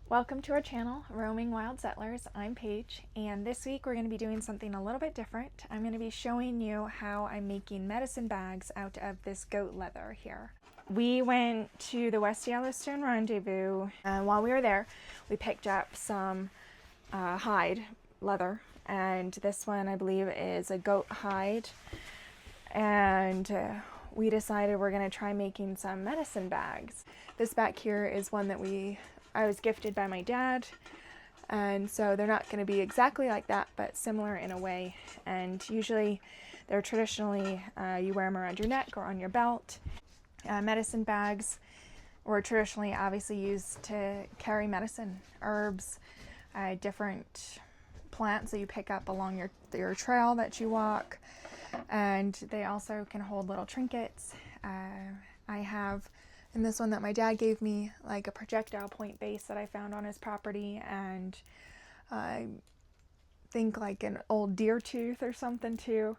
Welcome to our channel, Roaming Wild Settlers. I'm Paige, and this week we're going to be doing something a little bit different. I'm going to be showing you how I'm making medicine bags out of this goat leather here. We went to the West Yellowstone Rendezvous, and while we were there, we picked up some hide leather, and this one I believe is a goat hide, and we decided we're going to try making some medicine bags. This back here is one that I was gifted by my dad, and so they're not going to be exactly like that, but similar in a way. And usually they're traditionally you wear them around your neck or on your belt. Medicine bags were traditionally obviously used to carry medicine, herbs, different plants that you pick up along your trail that you walk, and they also can hold little trinkets. I have in this one that my dad gave me like a projectile point base that I found on his property, and I think like an old deer tooth or something too.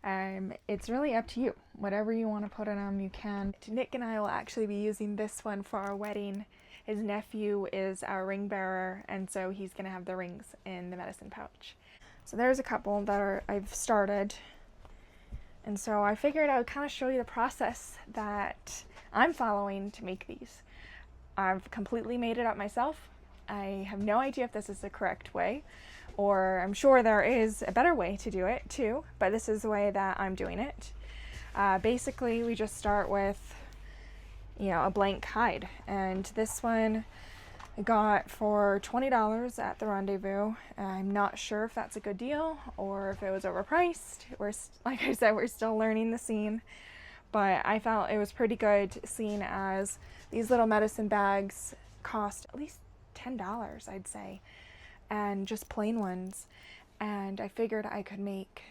It's really up to you. Whatever you want to put in them, you can. Nick and I will actually be using this one for our wedding. His nephew is our ring bearer, and so he's going to have the rings in the medicine pouch. So there's a couple that I've started. And so I figured I would kind of show you the process that I'm following to make these. I've completely made it up myself. I have no idea if this is the correct way, or I'm sure there is a better way to do it too, but this is the way that I'm doing it. Basically, we just start with, a blank hide, and this one I got for $20 at the Rendezvous. I'm not sure if that's a good deal or if it was overpriced. Like I said, we're still learning the scene, but I felt it was pretty good, seeing as these little medicine bags cost at least $10, I'd say, and just plain ones. And I figured I could make,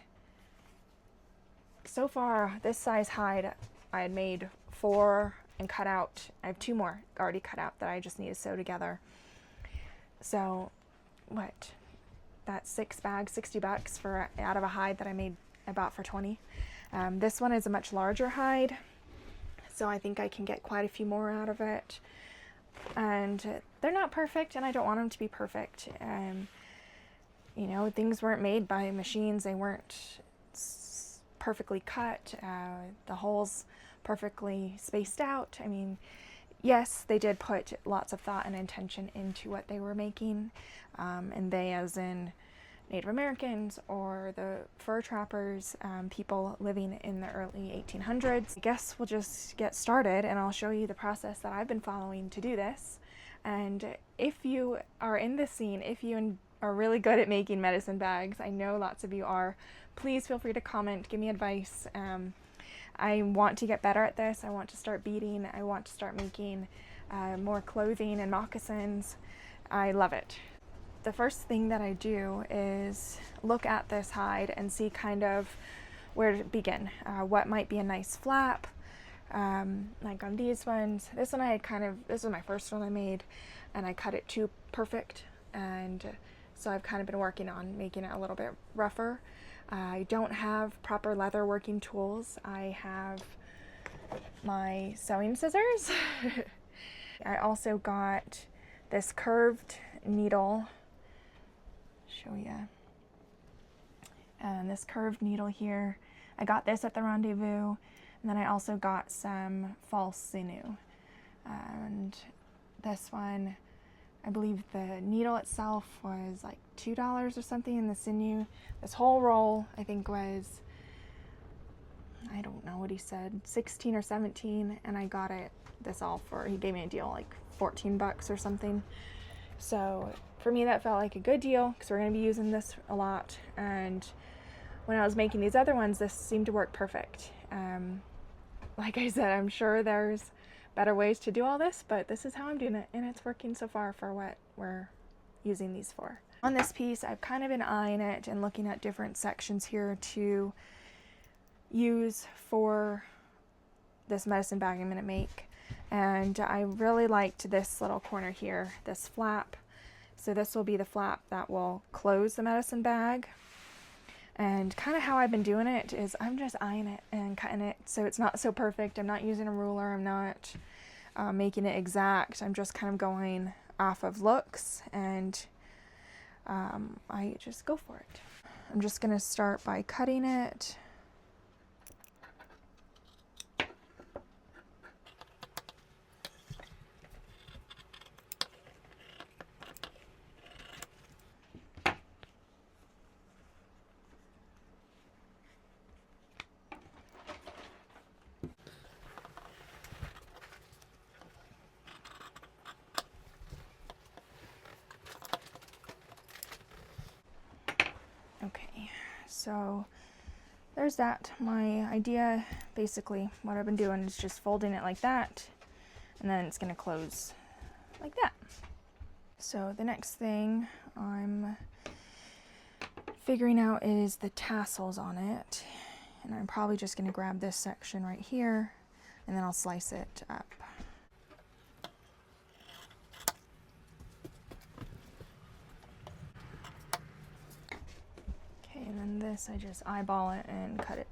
so far, this size hide, I had made 4 and cut out. I have 2 more already cut out that I just need to sew together. So that's 6 bags, $60 for out of a hide that I bought for 20. This one is a much larger hide, so I think I can get quite a few more out of it. And they're not perfect, and I don't want them to be perfect. Things weren't made by machines. They weren't perfectly cut. The holes perfectly spaced out. I mean, yes, they did put lots of thought and intention into what they were making, and they as in Native Americans or the fur trappers, people living in the early 1800s. I guess we'll just get started, and I'll show you the process that I've been following to do this. And if you are in this scene, if you are really good at making medicine bags, I know lots of you are, please feel free to comment, give me advice. I want to get better at this. I want to start beading. I want to start making more clothing and moccasins. I love it. The first thing that I do is look at this hide and see kind of where to begin. What might be a nice flap, like on these ones. This one this was my first one I made, and I cut it too perfect, and so I've kind of been working on making it a little bit rougher. I don't have proper leather working tools. I have my sewing scissors. I also got this curved needle. Show you. And this curved needle here, I got this at the Rendezvous, and then I also got some false sinew. And this one, I believe the needle itself was like $2 or something, and the sinew, this whole roll, I think was, I don't know what he said, 16 or 17, and I got he gave me a deal like $14 or something. So for me that felt like a good deal, because we're going to be using this a lot, and when I was making these other ones, this seemed to work perfect. Like I said, I'm sure there's better ways to do all this, but this is how I'm doing it, and it's working so far for what we're using these for. On this piece, I've kind of been eyeing it and looking at different sections here to use for this medicine bag I'm going to make, and I really liked this little corner here, this flap. So this will be the flap that will close the medicine bag. And kind of how I've been doing it is I'm just eyeing it and cutting it so it's not so perfect. I'm not using a ruler. I'm not making it exact. I'm just kind of going off of looks, and I just go for it. I'm just going to start by cutting it. Okay, so there's that. My idea, basically, what I've been doing is just folding it like that, and then it's going to close like that. So the next thing I'm figuring out is the tassels on it, and I'm probably just going to grab this section right here, and then I'll slice it up. And then this, I just eyeball it and cut it.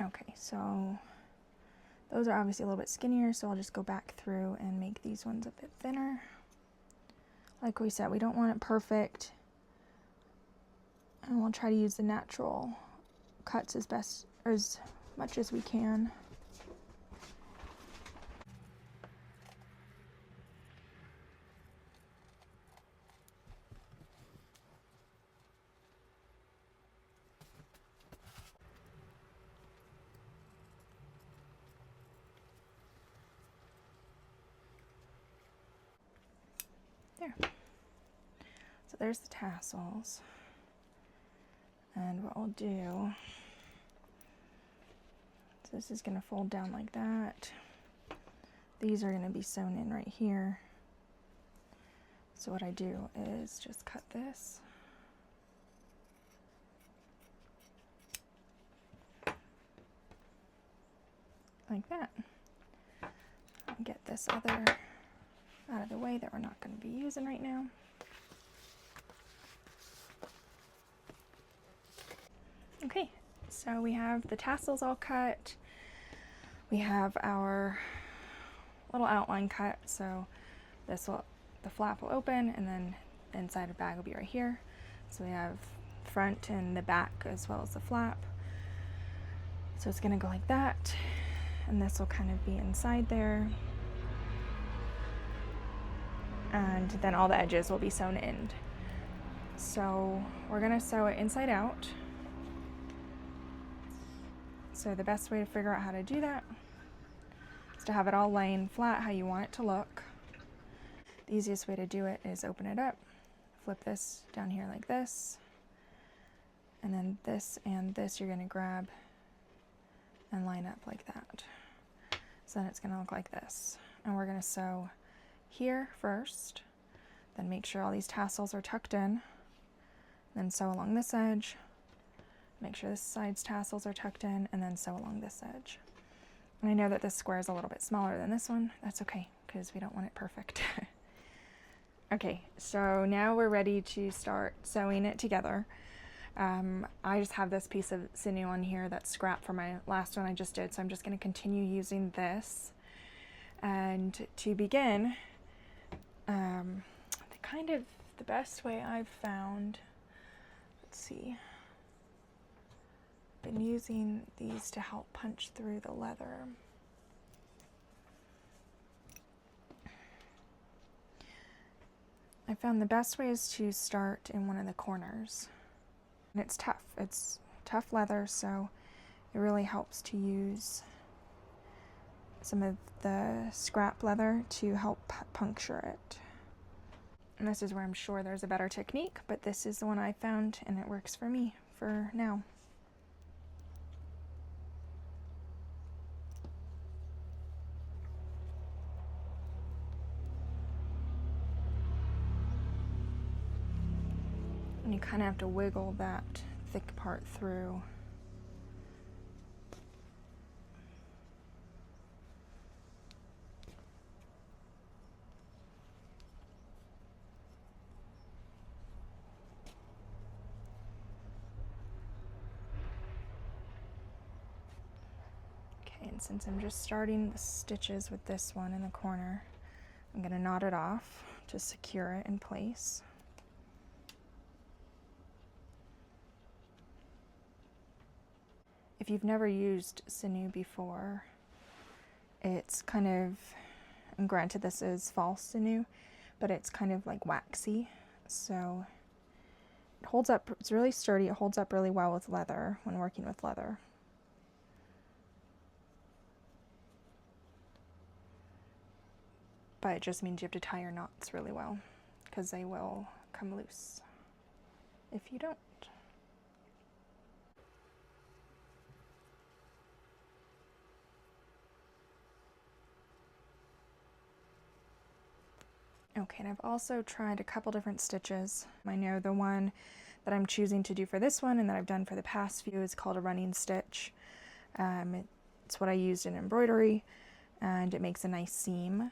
Okay, so those are obviously a little bit skinnier, so I'll just go back through and make these ones a bit thinner. Like we said, we don't want it perfect, and we'll try to use the natural cuts as much as we can. There. So there's the tassels. And what we'll do, so this is going to fold down like that. These are going to be sewn in right here. So what I do is just cut this. Like that. And get this other out of the way that we're not going to be using right now. Okay, so we have the tassels all cut. We have our little outline cut, so the flap will open, and then the inside of the bag will be right here. So we have front and the back as well as the flap. So it's going to go like that, and this will kind of be inside there. And then all the edges will be sewn in. So we're going to sew it inside out. So the best way to figure out how to do that is to have it all laying flat how you want it to look. The easiest way to do it is open it up, flip this down here like this, and then this and this you're going to grab and line up like that. So then it's going to look like this. And we're going to sew here first, then make sure all these tassels are tucked in, then sew along this edge, make sure this side's tassels are tucked in, and then sew along this edge. And I know that this square is a little bit smaller than this one. That's okay, because we don't want it perfect. Okay, so now we're ready to start sewing it together. I just have this piece of sinew on here that's scrap from my last one I just did, so I'm just going to continue using this. And to begin, the best way I've found, let's see, been using these to help punch through the leather. I found the best way is to start in one of the corners. And it's tough. It's tough leather, so it really helps to use some of the scrap leather to help puncture it. And this is where I'm sure there's a better technique, but this is the one I found and it works for me for now. And you kind of have to wiggle that thick part through. since I'm just starting the stitches with this one in the corner, I'm going to knot it off to secure it in place. If you've never used sinew before, it's kind of, and granted this is false sinew, but it's kind of like waxy, so it holds up, it's really sturdy, it holds up really well with leather when working with leather. But it just means you have to tie your knots really well, because they will come loose if you don't. Okay, and I've also tried a couple different stitches. I know the one that I'm choosing to do for this one and that I've done for the past few is called a running stitch. It's what I used in embroidery, and it makes a nice seam.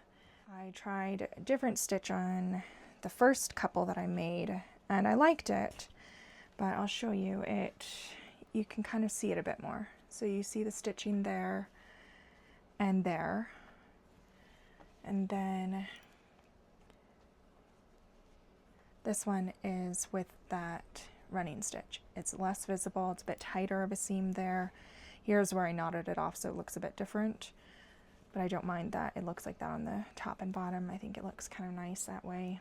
I tried a different stitch on the first couple that I made, and I liked it, but I'll show you it. You can kind of see it a bit more. So you see the stitching there, and then this one is with that running stitch. It's less visible, it's a bit tighter of a seam there. Here's where I knotted it off so it looks a bit different, but I don't mind that it looks like that on the top and bottom. I think it looks kind of nice that way.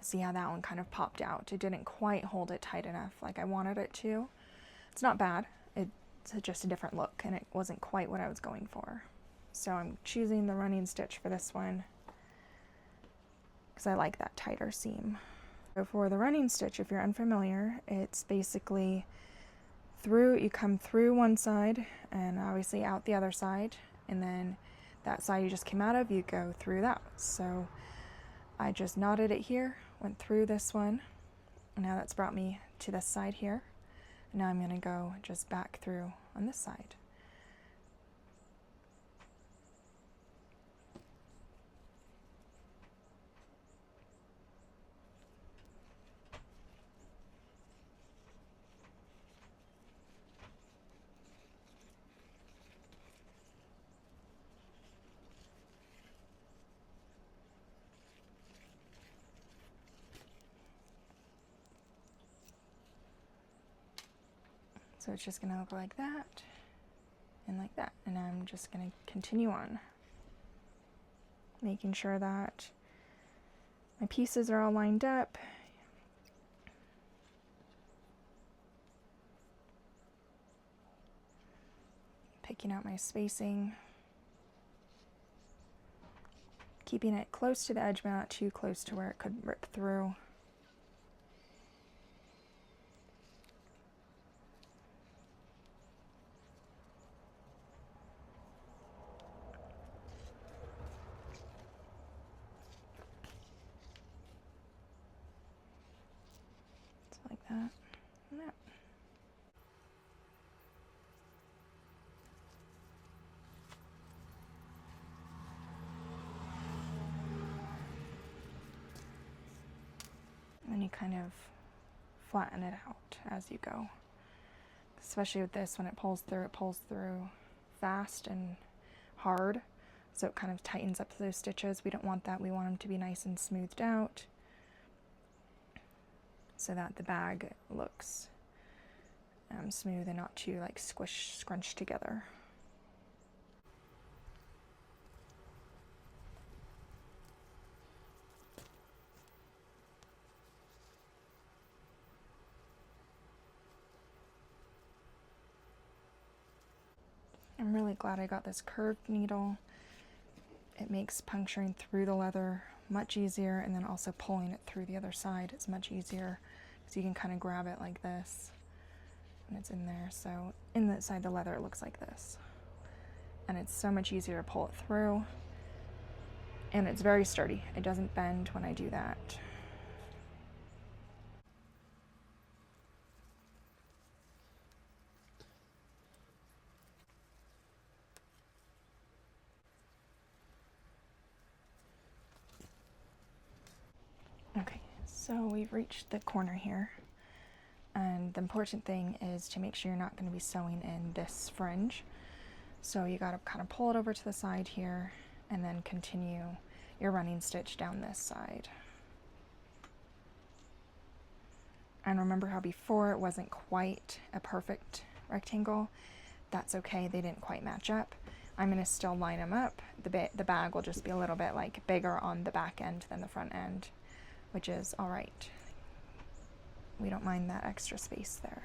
See how that one kind of popped out. It didn't quite hold it tight enough like I wanted it to. It's not bad, it's just a different look, and it wasn't quite what I was going for. So I'm choosing the running stitch for this one because I like that tighter seam. So for the running stitch, if you're unfamiliar, it's basically you come through one side and obviously out the other side, and then that side you just came out of, you go through that. So I just knotted it here, went through this one, and now that's brought me to this side here. Now I'm going to go just back through on this side. So it's just going to look like that and like that. And I'm just going to continue on, making sure that my pieces are all lined up. Picking out my spacing. Keeping it close to the edge, but not too close to where it could rip through. Like that. And that. And then you kind of flatten it out as you go. Especially with this, when it pulls through fast and hard. So it kind of tightens up those stitches. We don't want that. We want them to be nice and smoothed out, so that the bag looks smooth and not too like scrunched together. I'm really glad I got this curved needle. It makes puncturing through the leather much easier, and then also pulling it through the other side is much easier, because you can kind of grab it like this and it's in there. So inside the leather it looks like this, and it's so much easier to pull it through, and it's very sturdy. It doesn't bend when I do that. Okay, so we've reached the corner here. And the important thing is to make sure you're not going to be sewing in this fringe. So you got to kind of pull it over to the side here and then continue your running stitch down this side. And remember how before it wasn't quite a perfect rectangle? That's okay, they didn't quite match up. I'm going to still line them up. The bag will just be a little bit like bigger on the back end than the front end, which is all right. We don't mind that extra space there.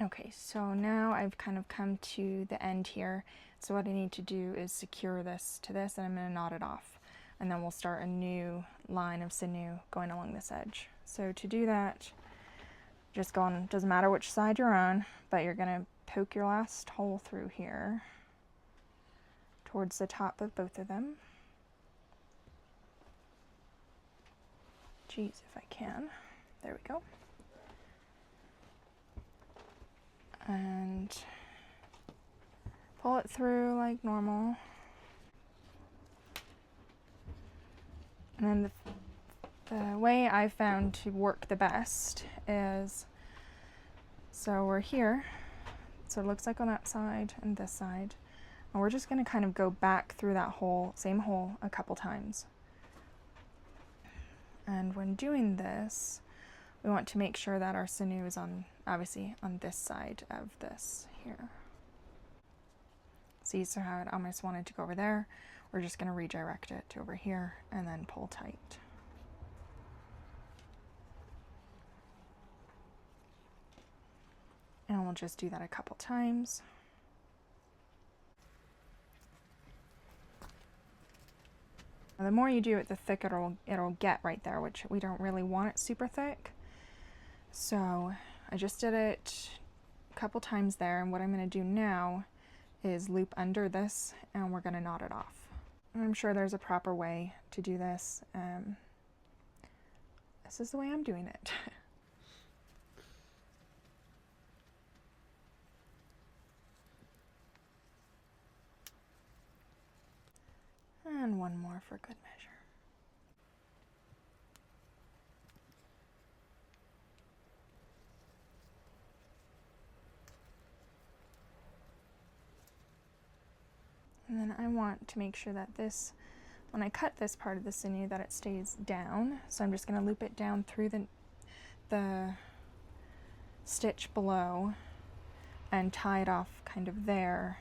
Okay, so now I've kind of come to the end here. So what I need to do is secure this to this, and I'm going to knot it off. And then we'll start a new line of sinew going along this edge. So to do that, just go on, doesn't matter which side you're on, but you're going to poke your last hole through here towards the top of both of them. Geez, if I can. There we go. And pull it through like normal. And then the way I found to work the best is, so we're here, so it looks like on that side and this side, and we're just going to kind of go back through that hole, same hole, a couple times. And when doing this, we want to make sure that our sinew is on, obviously, on this side of this here. See, so how it almost wanted to go over there. We're just going to redirect it to over here and then pull tight. And we'll just do that a couple times. The more you do it, the thicker it'll get right there, which we don't really want it super thick. So I just did it a couple times there, and what I'm going to do now is loop under this, and we're going to knot it off. And I'm sure there's a proper way to do this. This is the way I'm doing it. And one more for good measure. And then I want to make sure that this, when I cut this part of the sinew, that it stays down. So I'm just going to loop it down through the stitch below and tie it off kind of there.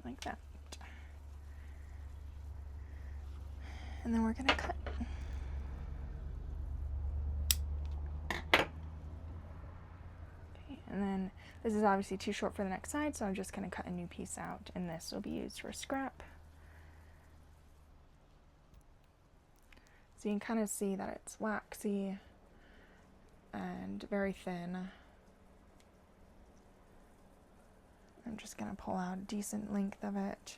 Like that. And then we're going to cut. And then this is obviously too short for the next side, so I'm just going to cut a new piece out, and this will be used for scrap. So you can kind of see that it's waxy and very thin. I'm just going to pull out a decent length of it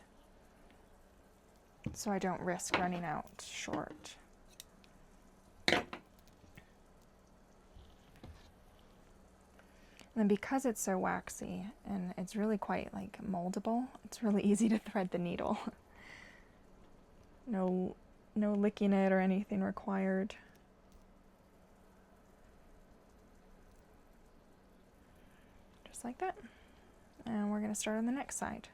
so I don't risk running out short. And because it's so waxy and it's really quite like moldable, it's really easy to thread the needle. No licking it or anything required. Just like that. And we're going to start on the next side.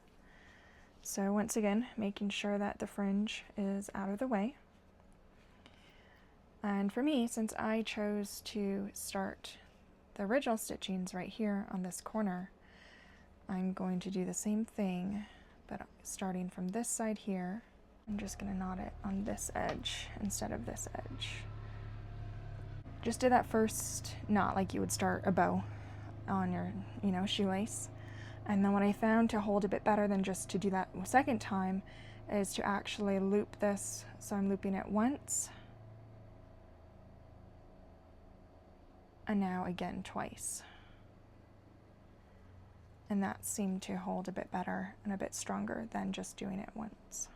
So once again, making sure that the fringe is out of the way. And for me, since I chose to start the original stitchings right here on this corner, I'm going to do the same thing, But starting from this side here, I'm just gonna knot it on this edge instead of this edge. Just do that first knot like you would start a bow on your, shoelace. And then what I found to hold a bit better than just to do that second time is to actually loop this. So I'm looping it once, and now again twice. And that seemed to hold a bit better and a bit stronger than just doing it once.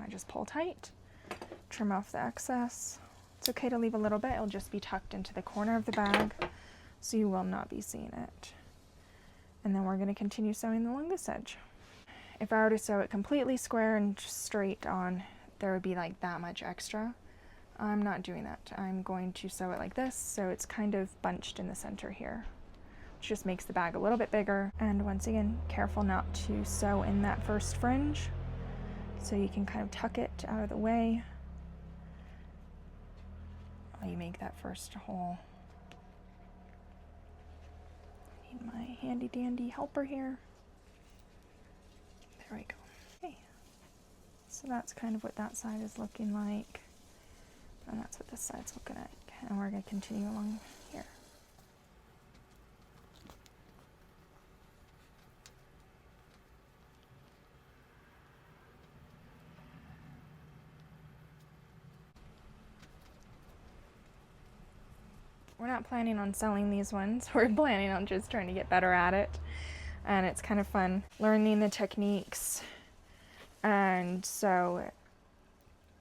I just pull tight, trim off the excess. It's okay to leave a little bit, it'll just be tucked into the corner of the bag, so you will not be seeing it. And then we're going to continue sewing along this edge. If I were to sew it completely square and straight on, there would be like that much extra. I'm not doing that. I'm going to sew it like this, so it's kind of bunched in the center here, which just makes the bag a little bit bigger. And once again, careful not to sew in that first fringe, so you can kind of tuck it out of the way while you make that first hole. Need my handy dandy helper here. There we go. Okay, so that's kind of what that side is looking like, and that's what this side's looking like, and we're going to continue along here. We're not planning on selling these ones. We're planning on just trying to get better at it. And it's kind of fun learning the techniques. And so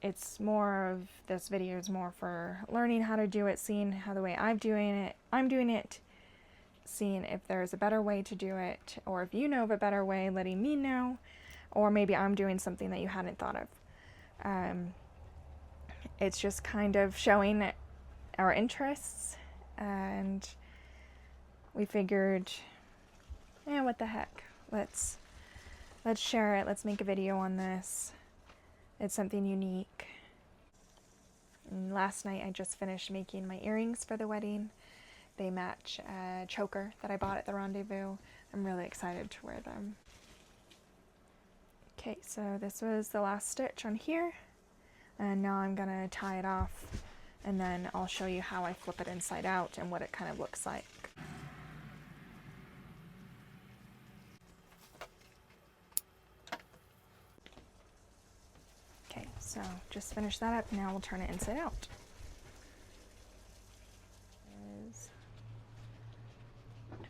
it's more of, this video is more for learning how to do it, seeing how the way I'm doing it, seeing if there's a better way to do it, or if you know of a better way, letting me know, or maybe I'm doing something that you hadn't thought of. It's just kind of showing our interests, and we figured, yeah, what the heck, let's share it, let's make a video on this. It's something unique. And last night I just finished making my earrings for the wedding. They match a choker that I bought at the Rendezvous. I'm really excited to wear them. Okay, so this was the last stitch on here, and now I'm gonna tie it off, and then I'll show you how I flip it inside out and what it kind of looks like. Okay, so just finish that up. Now we'll turn it inside out.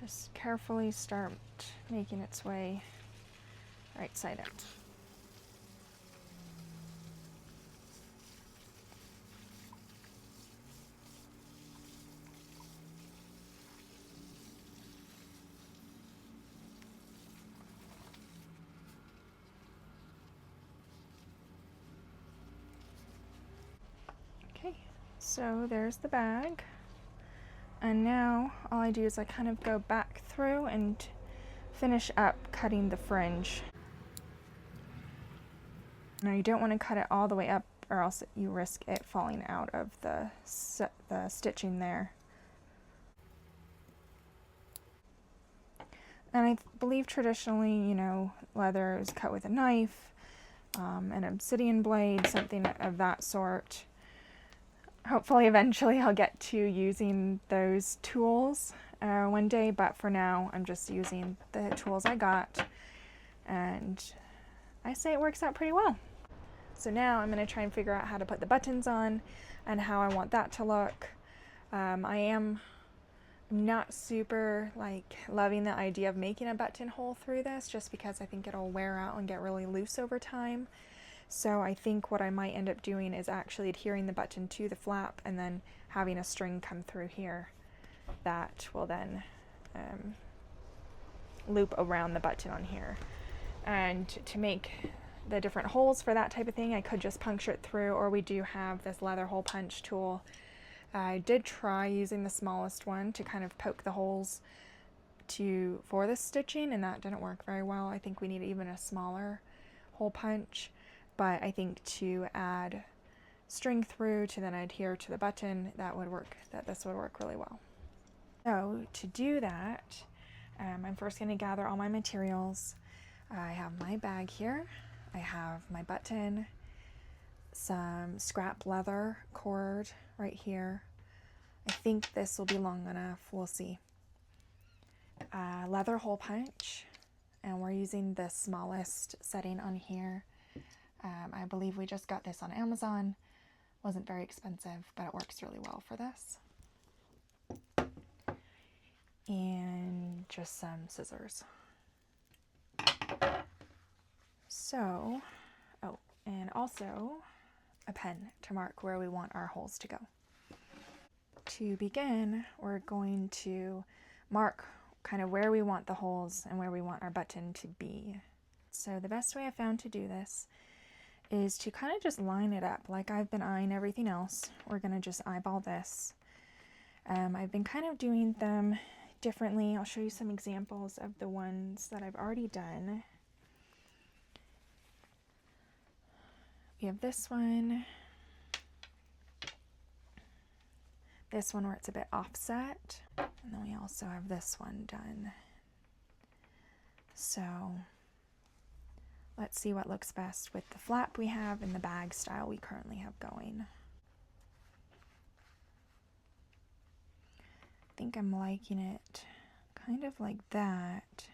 Just carefully start making its way right side out. Okay, so there's the bag. And now all I do is I kind of go back through and finish up cutting the fringe. Now you don't want to cut it all the way up, or else you risk it falling out of the stitching there. And I believe traditionally, leather is cut with a knife, an obsidian blade, something of that sort. Hopefully eventually I'll get to using those tools one day, but for now I'm just using the tools I got, and I say it works out pretty well. So now I'm going to try and figure out how to put the buttons on and how I want that to look. I am not super loving the idea of making a buttonhole through this, just because I think it'll wear out and get really loose over time. So I think what I might end up doing is actually adhering the button to the flap and then having a string come through here that will then loop around the button on here. And to make the different holes for that type of thing, I could just puncture it through, or we do have this leather hole punch tool. I did try using the smallest one to kind of poke the holes for the stitching, and that didn't work very well. I think we need even a smaller hole punch. But I think to add string through to then adhere to the button, this would work really well. So to do that, I'm first going to gather all my materials. I have my bag here. I have my button, some scrap leather cord right here. I think this will be long enough. We'll see. Leather hole punch, and we're using the smallest setting on here. I believe we just got this on Amazon. Wasn't very expensive, but it works really well for this. And just some scissors. So, oh, and also a pen to mark where we want our holes to go. To begin, we're going to mark kind of where we want the holes and where we want our button to be. So the best way I found to do this is to kind of just line it up like I've been eyeing everything else. We're going to just eyeball this. I've been kind of doing them differently. I'll show you some examples of the ones that I've already done. We have this one where it's a bit offset, and then we also have this one done. So let's see what looks best with the flap we have and the bag style we currently have going. I think I'm liking it kind of like that,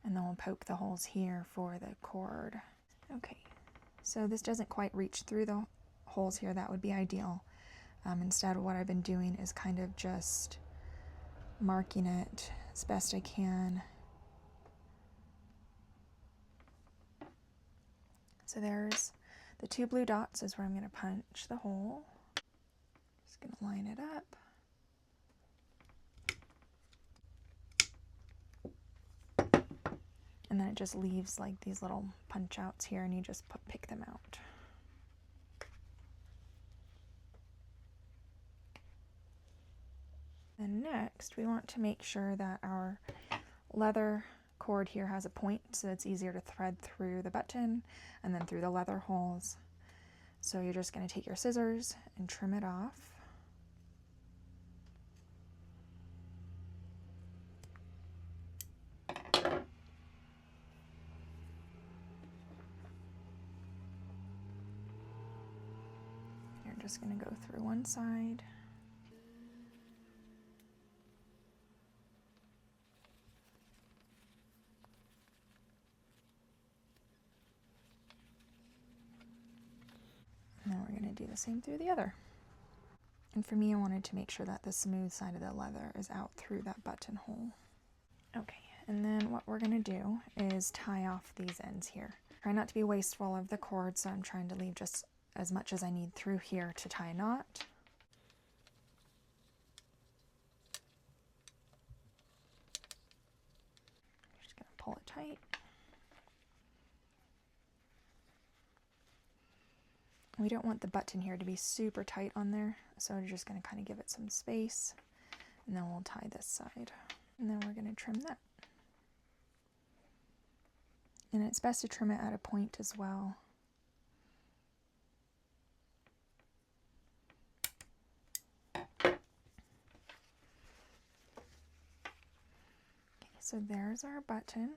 and then we'll poke the holes here for the cord. Okay, so this doesn't quite reach through the holes here. That would be ideal. Instead, what I've been doing is kind of just marking it as best I can. So there's the 2 blue dots is where I'm going to punch the hole. Just going to line it up. And then it just leaves like these little punch outs here, and you just pick them out. And next, we want to make sure that our leather cord here has a point so it's easier to thread through the button and then through the leather holes. So you're just going to take your scissors and trim it off. You're just going to go through one side. And then we're going to do the same through the other. And for me, I wanted to make sure that the smooth side of the leather is out through that buttonhole. Okay, and then what we're going to do is tie off these ends here. Try not to be wasteful of the cord, so I'm trying to leave just as much as I need through here to tie a knot. Just going to pull it tight. We don't want the button here to be super tight on there, so we're just going to kind of give it some space, and then we'll tie this side. And then we're going to trim that. And it's best to trim it at a point as well. Okay, so there's our button.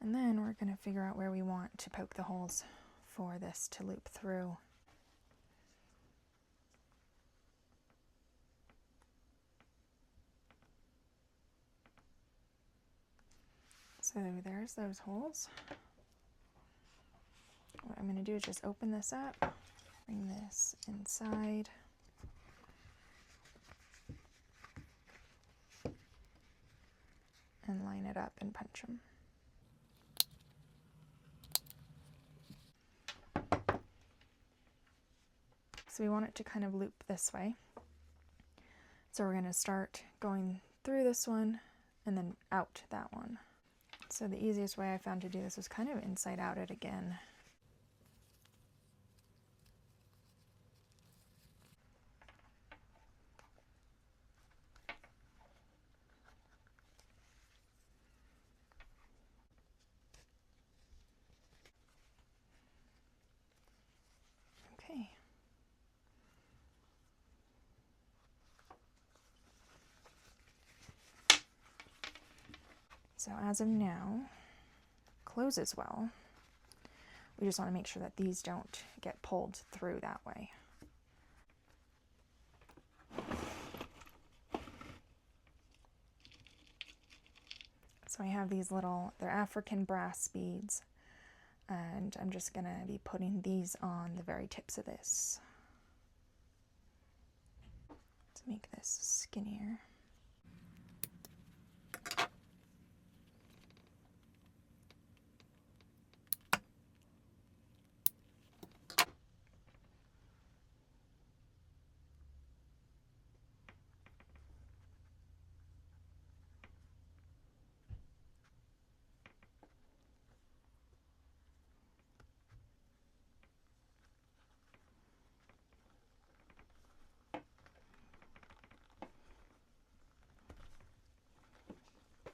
And then we're going to figure out where we want to poke the holes for this to loop through. So there's those holes. What I'm going to do is just open this up, bring this inside, and line it up and punch them. So we want it to kind of loop this way. So we're going to start going through this one and then out that one. So the easiest way I found to do this was kind of inside out it again. Okay. So as of now, closes well. We just want to make sure that these don't get pulled through that way. So I have these little, they're African brass beads, and I'm just going to be putting these on the very tips of this to make this skinnier.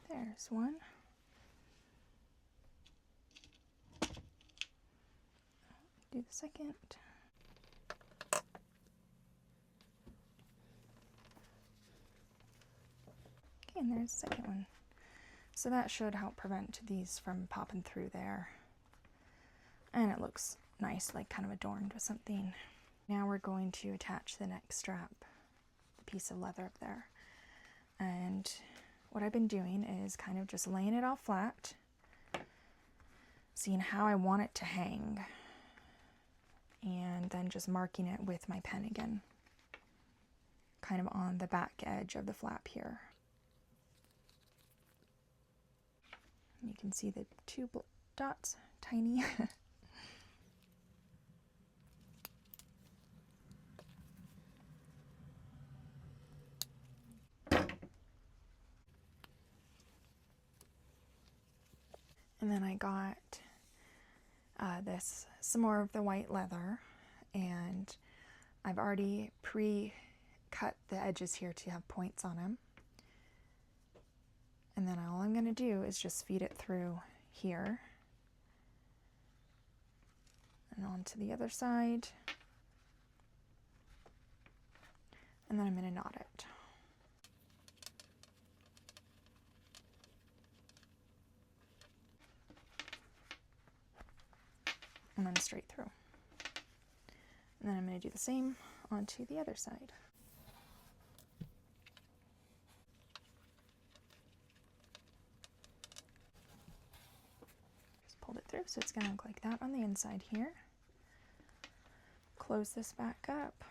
There's one. Do the second. Okay, and there's the second one. So that should help prevent these from popping through there. And it looks nice, like kind of adorned with something. Now we're going to attach the neck strap, the piece of leather up there. And what I've been doing is kind of just laying it all flat, seeing how I want it to hang, and then just marking it with my pen again, kind of on the back edge of the flap here. You can see the two dots, tiny. And then I got some more of the white leather, and I've already pre-cut the edges here to have points on them. And then all I'm going to do is just feed it through here and onto the other side. And then I'm going to knot it. And then straight through. And then I'm going to do the same onto the other side. Just pulled it through, so it's going to look like that on the inside here. Close this back up.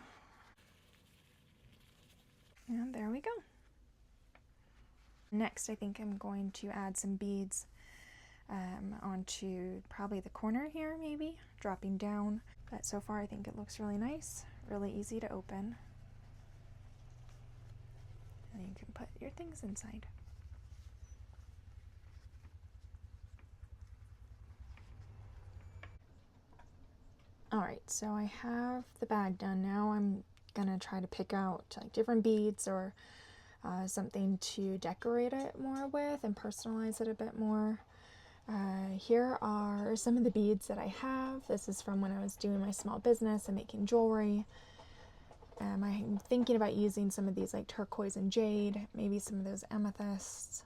And there we go. Next, I think I'm going to add some beads onto probably the corner here, maybe, dropping down. But so far I think it looks really nice, really easy to open. And you can put your things inside. Alright, so I have the bag done. Now I'm gonna try to pick out like different beads or something to decorate it more with and personalize it a bit more. Here are some of the beads that I have. This is from when I was doing my small business and making jewelry. I'm thinking about using some of these like turquoise and jade, maybe some of those amethysts.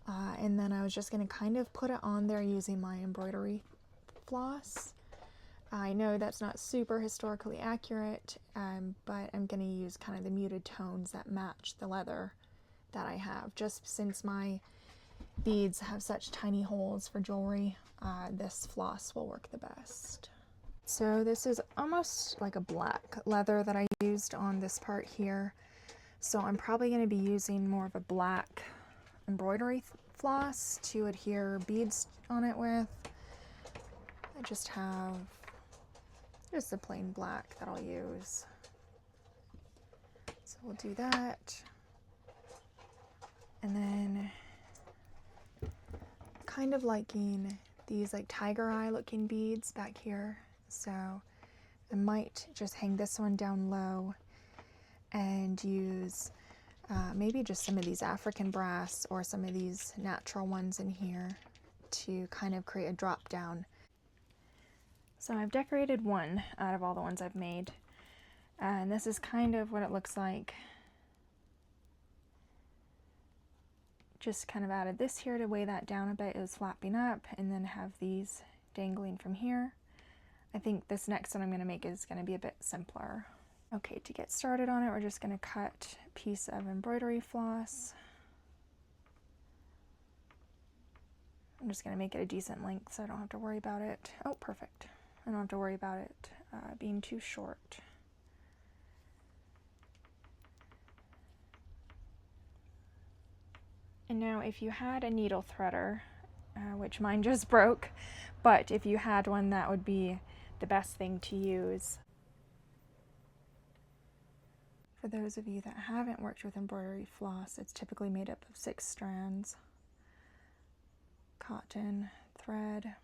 And then I was just going to kind of put it on there using my embroidery floss. I know that's not super historically accurate, but I'm going to use kind of the muted tones that match the leather that I have. Just since my beads have such tiny holes for jewelry, this floss will work the best. So this is almost like a black leather that I used on this part here. So I'm probably going to be using more of a black embroidery floss to adhere beads on it with. I just have just a plain black that I'll use. So we'll do that. And then kind of liking these like tiger eye looking beads back here. So I might just hang this one down low and use maybe just some of these African brass or some of these natural ones in here to kind of create a drop down. So I've decorated one out of all the ones I've made, and this is kind of what it looks like just kind of added this here to weigh that down a bit. It was flapping up, and then have these dangling from here. I think this next one I'm going to make is going to be a bit simpler. Okay, to get started on it, we're just going to cut a piece of embroidery floss. I'm just going to make it a decent length so I don't have to worry about it. Oh, perfect. I don't have to worry about it being too short. And now if you had a needle threader, which mine just broke, but if you had one, that would be the best thing to use. For those of you that haven't worked with embroidery floss, it's typically made up of 6 strands, cotton, thread,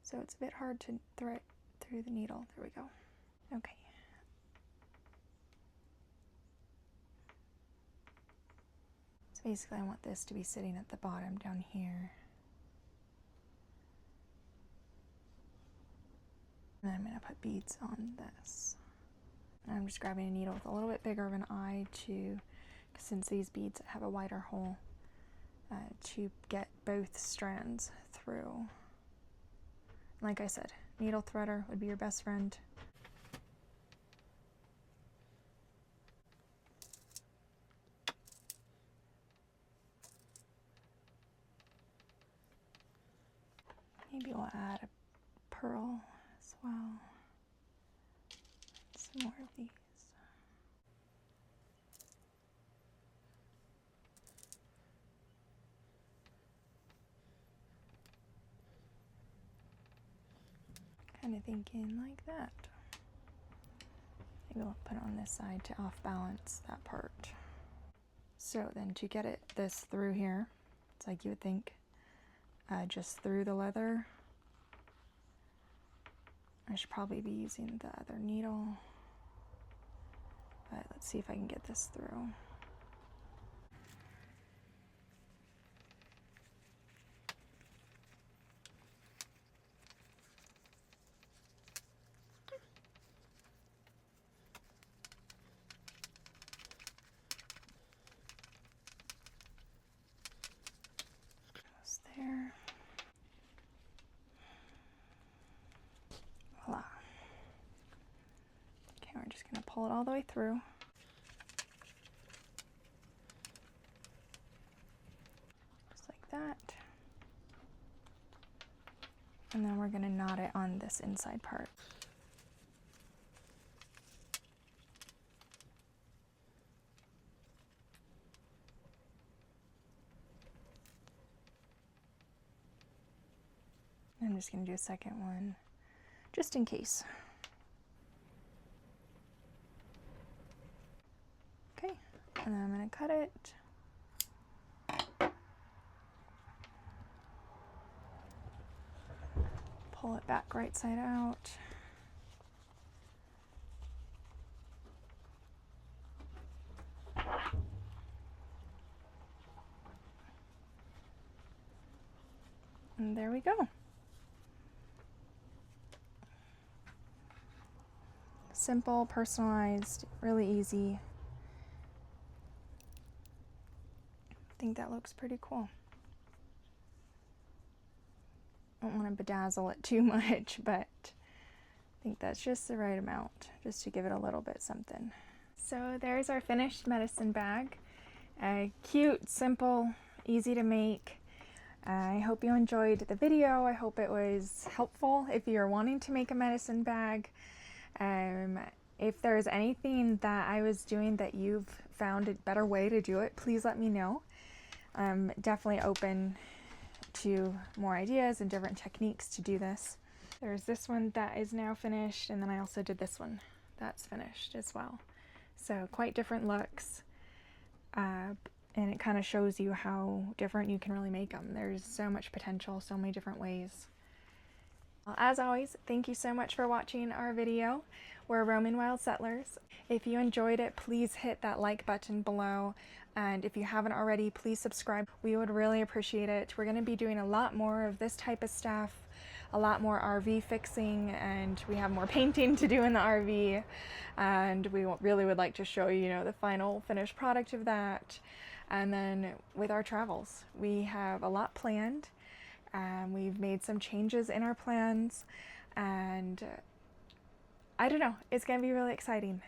so it's a bit hard to thread through the needle. There we go. Okay. So basically I want this to be sitting at the bottom down here. And then I'm going to put beads on this. And I'm just grabbing a needle with a little bit bigger of an eye to, since these beads have a wider hole, to get both strands through. Like I said, needle threader would be your best friend. Maybe we'll add a pearl as well. Some more of these. Kind of thinking like that. Maybe we'll put it on this side to off balance that part. So then to get this through here, it's like you would think, just through the leather. I should probably be using the other needle, but let's see if I can get this through. Almost there. Voila. Okay, we're just going to pull it all the way through. Just like that. And then we're going to knot it on this inside part. I'm just going to do a second one, just in case. Okay, and then I'm going to cut it. Pull it back right side out. And there we go. Simple, personalized, really easy. I think that looks pretty cool. I don't want to bedazzle it too much, but I think that's just the right amount, just to give it a little bit something. So there's our finished medicine bag. Cute, simple, easy to make. I hope you enjoyed the video. I hope it was helpful if you're wanting to make a medicine bag. If there's anything that I was doing that you've found a better way to do it, please let me know. I'm definitely open to more ideas and different techniques to do this. There's this one that is now finished, and then I also did this one that's finished as well. So quite different looks, and it kind of shows you how different you can really make them. There's so much potential, so many different ways. Well, as always, thank you so much for watching our video. We're Roaming Wild Settlers. If you enjoyed it, please hit that like button below. And if you haven't already, please subscribe. We would really appreciate it. We're going to be doing a lot more of this type of stuff, a lot more RV fixing, and we have more painting to do in the RV. And we really would like to show you, the final finished product of that. And then with our travels, we have a lot planned. We've made some changes in our plans, and I don't know, it's going to be really exciting.